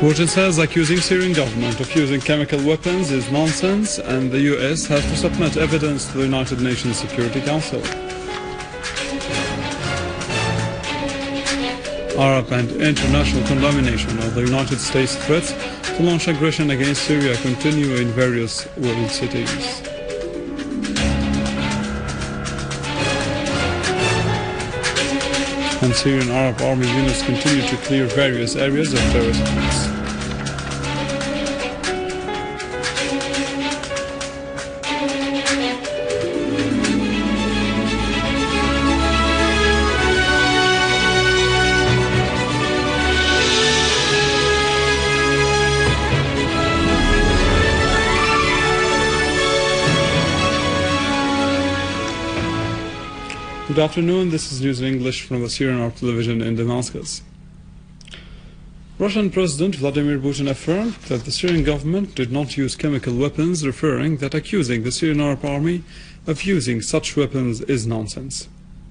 Putin says accusing Syrian government of using chemical weapons is nonsense, and the US has to submit evidence to the United Nations Security Council. Arab and international condemnation of the United States threats to launch aggression against Syria continue in various world cities. And Syrian Arab army units continue to clear various areas of terrorist groups. Good afternoon, this is news in English from the Syrian Arab television in Damascus. Russian President Vladimir Putin affirmed that the Syrian government did not use chemical weapons, referring that accusing the Syrian Arab army of using such weapons is nonsense.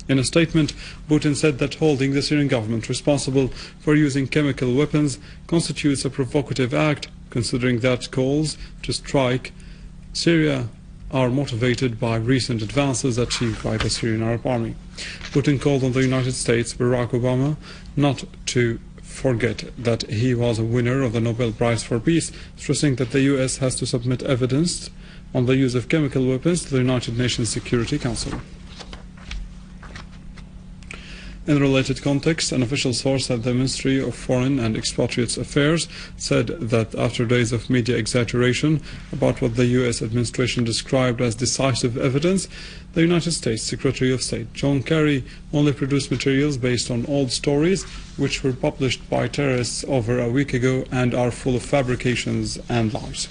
In a statement, Putin said that holding the Syrian government responsible for using chemical weapons constitutes a provocative act, considering that calls to strike Syria are motivated by recent advances achieved by the Syrian Arab army. Putin called on the United States Barack Obama not to forget that he was a winner of the Nobel Prize for Peace, stressing that the US has to submit evidence on the use of chemical weapons to the United Nations Security Council. In a related context, an official source at the Ministry of Foreign and Expatriates Affairs said that after days of media exaggeration about what the US administration described as decisive evidence, the United States Secretary of State John Kerry only produced materials based on old stories which were published by terrorists over a week ago and are full of fabrications and lies.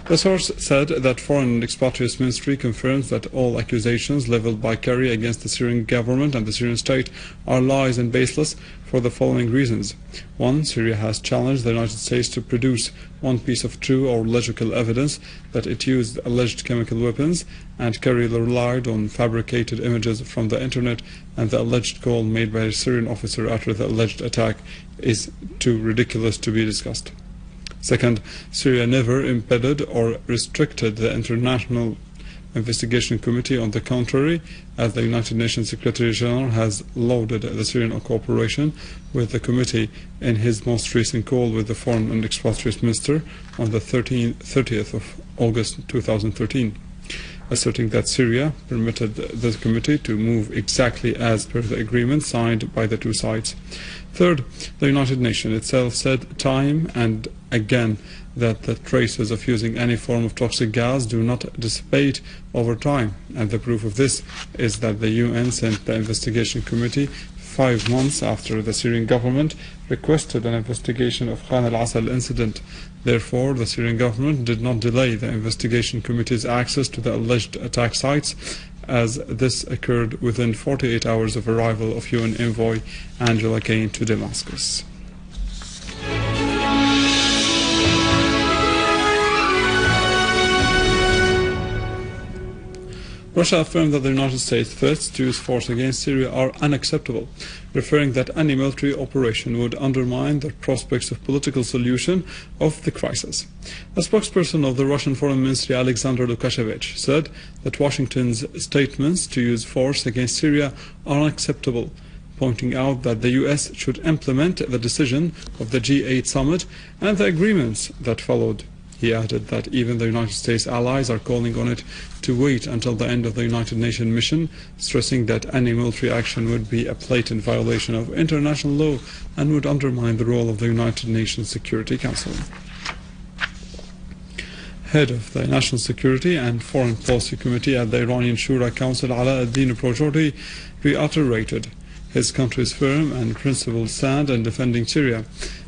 The source said that Foreign and Expatriates Ministry confirms that all accusations leveled by Kerry against the Syrian government and the Syrian state are lies and baseless for the following reasons. 1. Syria has challenged the United States to produce one piece of true or logical evidence that it used alleged chemical weapons, and Kerry relied on fabricated images from the internet, and the alleged call made by a Syrian officer after the alleged attack is too ridiculous to be discussed. Second, Syria never impeded or restricted the International Investigation Committee. On the contrary, as the United Nations Secretary General has lauded the Syrian cooperation with the committee in his most recent call with the Foreign and Expatriates Minister on the 30th of August 2013, asserting that Syria permitted the committee to move exactly as per the agreement signed by the two sides. Third, the United Nations itself said time and again that the traces of using any form of toxic gas do not dissipate over time, and the proof of this is that the UN sent the investigation committee 5 months after the Syrian government requested an investigation of Khan al-Assad incident. Therefore, the Syrian government did not delay the investigation committee's access to the alleged attack sites, as this occurred within 48 hours of arrival of UN envoy Angela Kane to Damascus. Russia affirmed that the United States' threats to use force against Syria are unacceptable, referring that any military operation would undermine the prospects of political solution of the crisis. A spokesperson of the Russian Foreign Ministry, Alexander Lukashevich, said that Washington's statements to use force against Syria are unacceptable, pointing out that the US should implement the decision of the G8 summit and the agreements that followed. He added that even the United States allies are calling on it to wait until the end of the United Nations mission, stressing that any military action would be a blatant violation of international law and would undermine the role of the United Nations Security Council. Head of the National Security and Foreign Policy Committee at the Iranian Shura Council, al-Din Projordi, reiterated his country's firm and principled stand in defending Syria,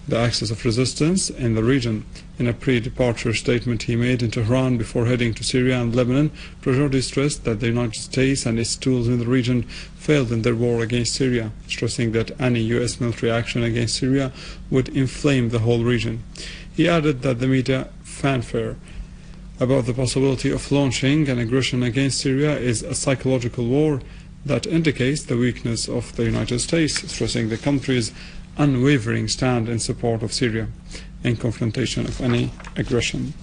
the axis of resistance in the region. In a pre-departure statement he made in Tehran before heading to Syria and Lebanon, Projordi stressed that the United States and its tools in the region failed in their war against Syria, stressing that any US military action against Syria would inflame the whole region. He added that the media fanfare about the possibility of launching an aggression against Syria is a psychological war that indicates the weakness of the United States, stressing the country's unwavering stand in support of Syria in confrontation of any aggression.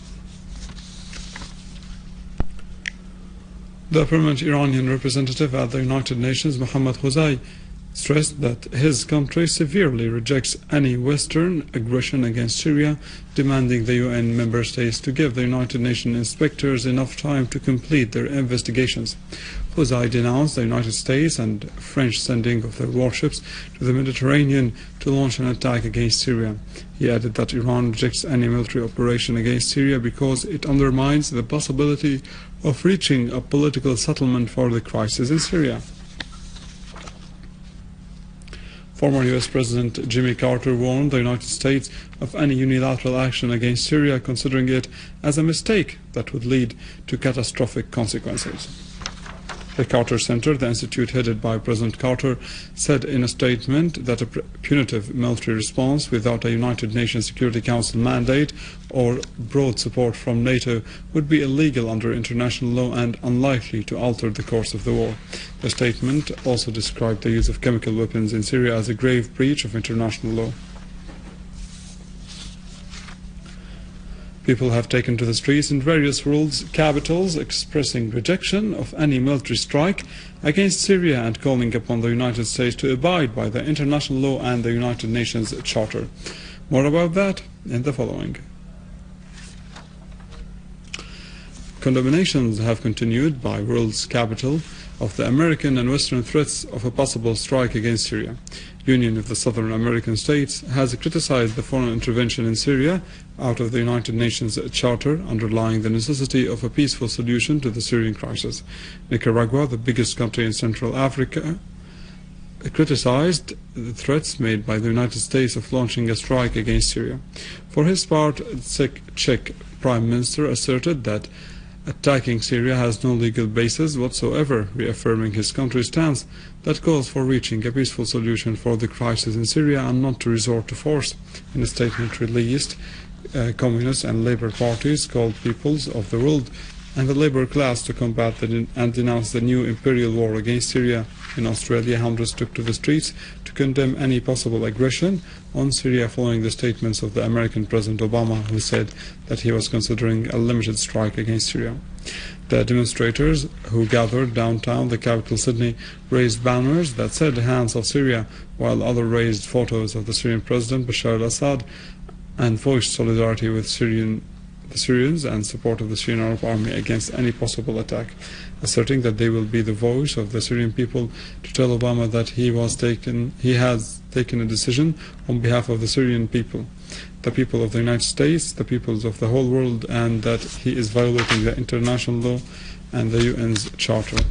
The permanent Iranian representative at the United Nations, Mohammad Khuzai, stressed that his country severely rejects any Western aggression against Syria, demanding the UN member states to give the United Nations inspectors enough time to complete their investigations. Khuzai denounced the United States and French sending of their warships to the Mediterranean to launch an attack against Syria. He added that Iran rejects any military operation against Syria because it undermines the possibility of reaching a political settlement for the crisis in Syria. Former U.S. President Jimmy Carter warned the United States of any unilateral action against Syria, considering it as a mistake that would lead to catastrophic consequences. The Carter Center, the institute headed by President Carter, said in a statement that a punitive military response without a United Nations Security Council mandate or broad support from NATO would be illegal under international law and unlikely to alter the course of the war. The statement also described the use of chemical weapons in Syria as a grave breach of international law. People have taken to the streets in various world capitals expressing rejection of any military strike against Syria and calling upon the United States to abide by the international law and the United Nations Charter. More about that in the following. Condemnations have continued by world's capital of the American and Western threats of a possible strike against Syria. Union of the Southern American States has criticized the foreign intervention in Syria out of the United Nations Charter, underlying the necessity of a peaceful solution to the Syrian crisis. Nicaragua, the biggest country in Central Africa, criticized the threats made by the United States of launching a strike against Syria. For his part, the Czech Prime Minister asserted that attacking Syria has no legal basis whatsoever, reaffirming his country's stance that calls for reaching a peaceful solution for the crisis in Syria and not to resort to force. In a statement released, communist and labor parties called peoples of the world and the labor class to combat and denounce the new imperial war against Syria. In Australia, hundreds took to the streets to condemn any possible aggression on Syria following the statements of the American President Obama, who said that he was considering a limited strike against Syria. The demonstrators who gathered downtown the capital Sydney raised banners that said "Hands of Syria," while others raised photos of the Syrian President Bashar al-Assad and voiced solidarity with the Syrians and support of the Syrian Arab Army against any possible attack, asserting that they will be the voice of the Syrian people to tell Obama that he has taken a decision on behalf of the Syrian people, the people of the United States, the peoples of the whole world, and that he is violating the international law and the UN's charter.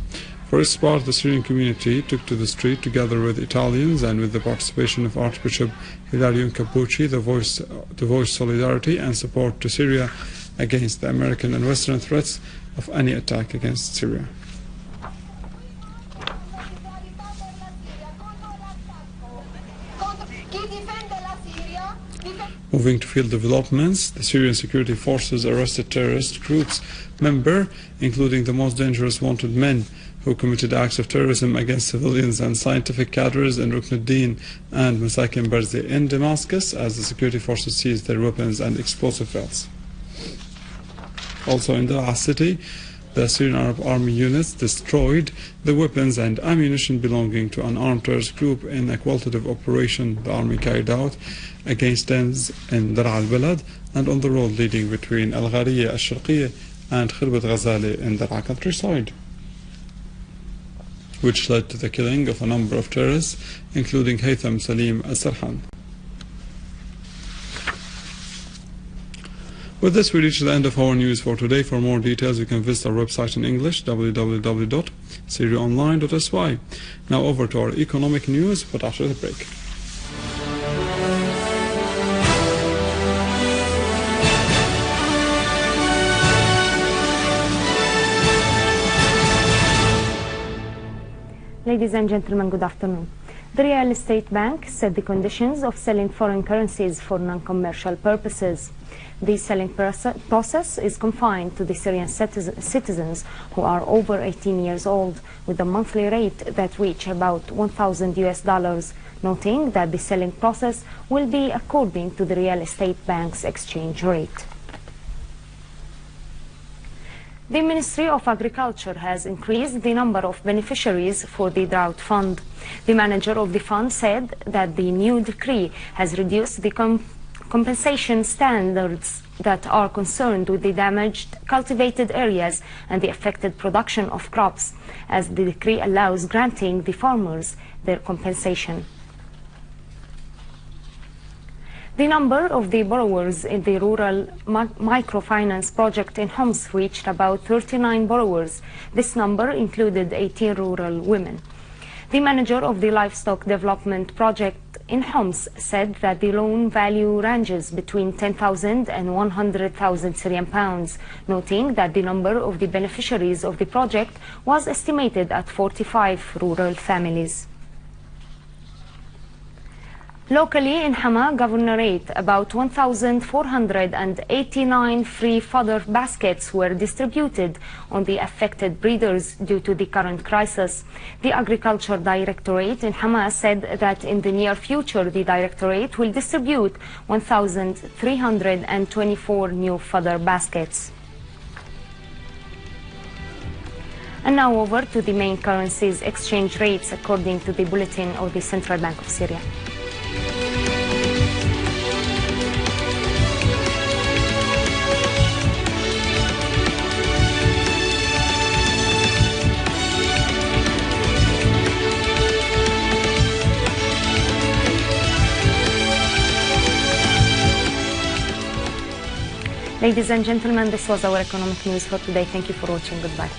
For its part, the Syrian community took to the street together with Italians and with the participation of Archbishop Hilario Cappucci to voice solidarity and support to Syria against the American and Western threats of any attack against Syria. Moving to field developments, the Syrian security forces arrested terrorist groups member, including the most dangerous wanted men who committed acts of terrorism against civilians and scientific cadres in Ruknuddin and Masaken Barzeh in Damascus, as the security forces seized their weapons and explosive belts. Also in Dalla city, the Syrian Arab Army units destroyed the weapons and ammunition belonging to an armed terrorist group in a qualitative operation the army carried out against dens in Dar al-Balad and on the road leading between Al-Ghariya al-Sharqiyya and Khirbat Ghazali in Dar countryside, which led to the killing of a number of terrorists, including Haytham Salim al-Sarhan. With this, we reach the end of our news for today. For more details, you can visit our website in English, www.syriaonline.sy. Now over to our economic news, but after the break. Ladies and gentlemen, good afternoon. The Real Estate Bank set the conditions of selling foreign currencies for non-commercial purposes. The selling process is confined to the Syrian citizens who are over 18 years old, with a monthly rate that reach about $1,000, noting that the selling process will be according to the real estate bank's exchange rate. The Ministry of Agriculture has increased the number of beneficiaries for the drought fund. The manager of the fund said that the new decree has reduced the compensation standards that are concerned with the damaged cultivated areas and the affected production of crops, as the decree allows granting the farmers their compensation. The number of the borrowers in the rural microfinance project in Homs reached about 39 borrowers. This number included 18 rural women. The manager of the livestock development project in Homs said that the loan value ranges between 10,000 and 100,000 Syrian pounds, noting that the number of the beneficiaries of the project was estimated at 45 rural families. Locally in Hama Governorate, about 1,489 free fodder baskets were distributed on the affected breeders due to the current crisis. The Agriculture Directorate in Hama said that in the near future the Directorate will distribute 1,324 new fodder baskets. And now over to the main currencies exchange rates according to the bulletin of the Central Bank of Syria. Ladies and gentlemen, this was our economic news for today. Thank you for watching. Goodbye.